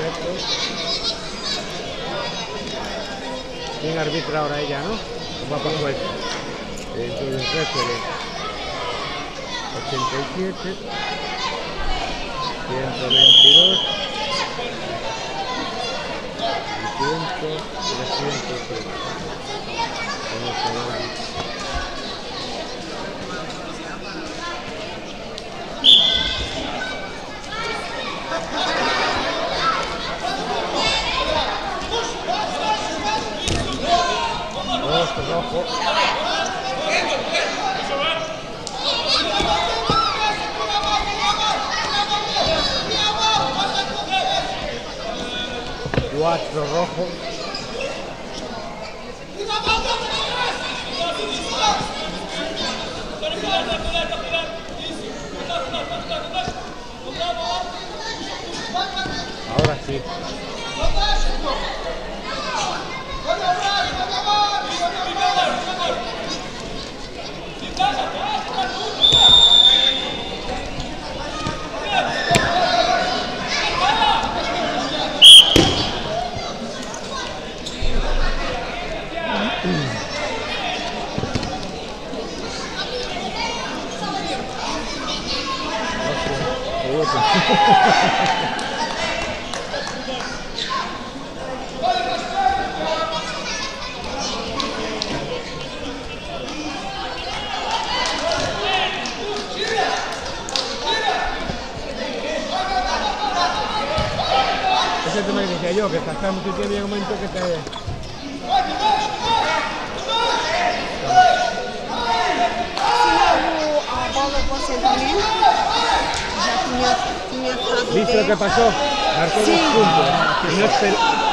Perfecto. ¿Quién arbitra ahora? Ella, ¿no? ¿O va para juez? Entonces, referee. 87. 122. Y 300. Vamos a ver. Rojo. Cuatro rojo. Ahora sí. Ese tema que decía yo, que estás mucho tiempo y llega un momento que te... ¿Viste lo que pasó? Marcó 2 puntos.